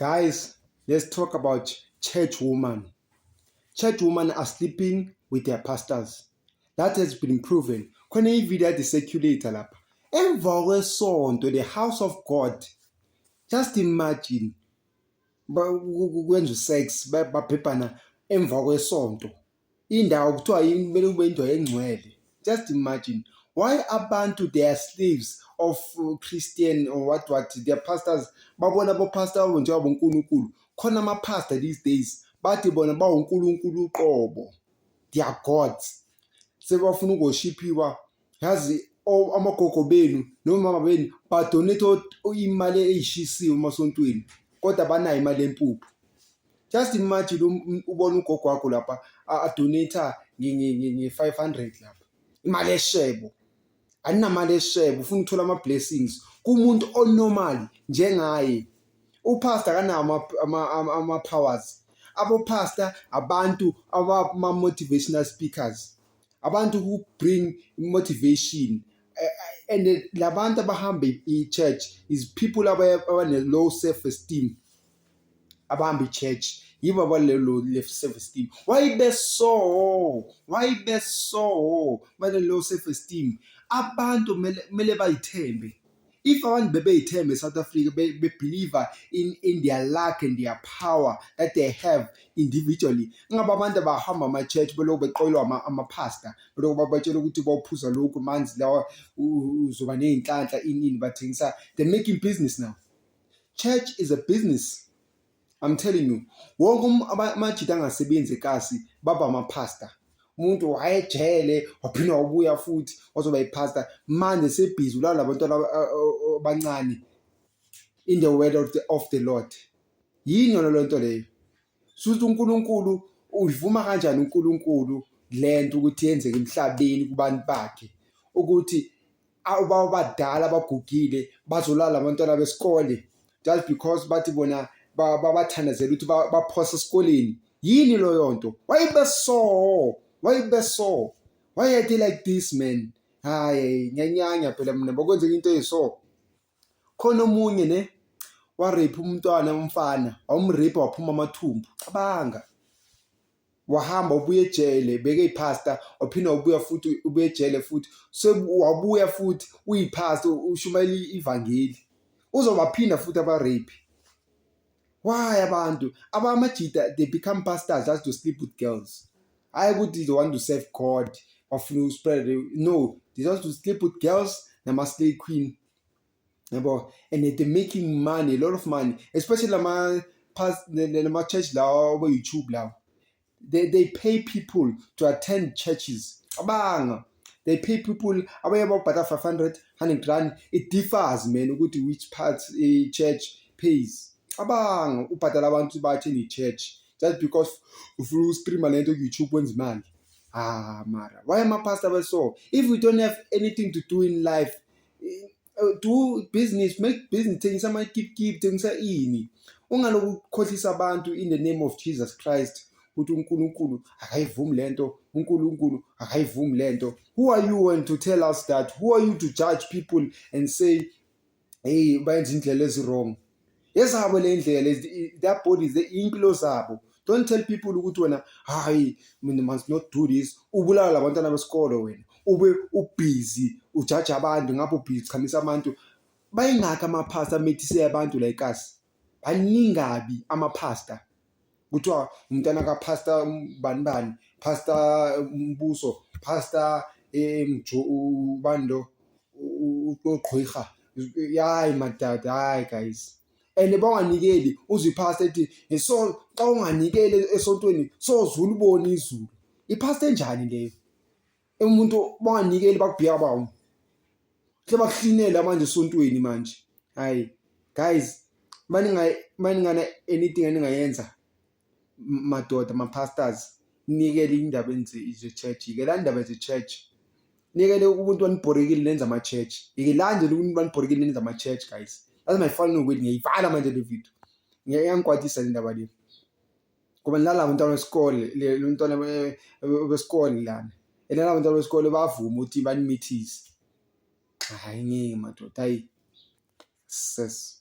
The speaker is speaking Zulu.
Guys, let's talk about church women. Church women are sleeping with their pastors. That has been proven. Khona ivideo ade circulator lapha. Emva kwesonto, the house of God. Just imagine. Kwenza sex babhebhana emva kwesonto. Indawo kuthiwa kumele kube indawo engcwele. Just imagine. Why abantu they are slaves of Christian or what their pastors babona abopastor abo njengoba uNkulunkulu. Khona ama-pastor these days bathi bona bawuNkulunkulu uqobo. They are gods. Sebafuna ukuworshipiwa. Yazi amagogo benu nomama benu badonate imali eyishisiwe emasontweni kodwa banayo imali empuphu. Just imagine ubona ugogo wakho lapha adonate nge-500 lapha. Imali eshebo. Aninamali eshebo ufuna ukuthola ama-blessings kumuntu onormal njengaye. Upastor akanawo ama-powers. Abo-pastor abantu abama-motivational speakers. Abantu who bring motivation. And labantu abahamba i-church is people abane-low self-esteem. Abahamba i-church yibo abalelo self-esteem. Why beso bane-low self-esteem? Abantu mele bayithembe. If abantu bebeyithembe South Africa, believe in their luck and their power that they have individually. Ngaba abantu abahamba ama-church belokhu beqoyelwa ama-pastor, belokhu batshela ukuthi bawuphuza lokhu manzi lawa uzoba ney'nhlanhla inini bathengisa. They're making business now. Church is a business. I'm telling you. Wonke amajita angasebenzi ekasi baba ama-pastor. Umuntu wayejele waphinda wabuya futhi wazoba yipastor manje sebhizi ulala abantwana abancane in the word of the Lord. Yini yona lento leyo? Suthi uNkulunkulu uvuma kanjani uNkulunkulu lento ukuthi yenzeke emhlabeni kubantu bakhe ukuthi abadala abagugile bazolala abantwana besikole just because bathi bona babathandazela ukuthi baphosa esikoleni. Yini lo yonto? Why beso? Why are they like this, man? Hayi nyanyanya phela mina bokwenzeka into eyiso. Khona omunye ne warape umntwana umfana, wamrape waphuma amathumbu. Cabanga. Wahamba ubuye ejele, beke ipastor, waphinda ubuya futhi ubuye ejele futhi. Wabuya futhi uyipastor ushumayela ivangeli. Uzobaphinda futhi abarape. Why abantu? Abamajita they become pastors just to sleep with girls. I would they want to serve God or spread. No, they just to sleep with girls. They must slay queen. And they're making money, a lot of money, especially my church now over YouTube now. They pay people to attend churches. Abang, they pay people about 500, 100 rand. It differs, man. Go to which part a church pays. Abang, upatala abantu ba attend the church. Just because through stream and YouTube wins man. Mara. Why am I pastor so? If we don't have anything to do in life, do business, make business things. Somebody keep things ini. Ungaloku khohlisa abantu in the name of Jesus Christ. Uthi uNkulunkulu akayivumi lento, uNkulunkulu akayivumi lento. Who are you to tell us that? Who are you to judge people and say, hey, bayenza indlela ezi-wrong? Yezabo le ndlela, their bodies, impilo zabo. Don't tell people ukuthi wena hayi mina must not do this. Ubulala abantwana besikolo wena. Ube ubusy ujudge abantu ngapho ubusy chamisa abantu. Bayingaka ama-pastor methise abantu like us. Baningabi ama-pastor. Kuthiwa umntana ka-pastor bani, pastor Mbuso, pastor Bando uGqwirha. Hayi madada, hayi guys. And banganikeli uzipastor ethi so xa unganikeli esontweni sozula ubona izulu. Ipastor enjani leyo? Umuntu banganikeli bakubhiya bawo. Sebakuhlinela manje esontweni manje. Hayi guys, maningana anything eningayenza madoda ama-pastors nikele indaba enze ize-church. Ikela indaba ze-church. Nikele umuntu wanibhorekile nenza ama-church. Ikelanje umuntu wanibhorekile nenza ama-church guys. That's my final word. Ngiyivala manje le video. Ngiyangikwatisa le ndaba le. Kuba nilala abantwana besikole, le ntwana besikole lana. Elala abantwana besikole bavuma ukuthi banimithise. Hayi ngeke madoda, hayi. Sis.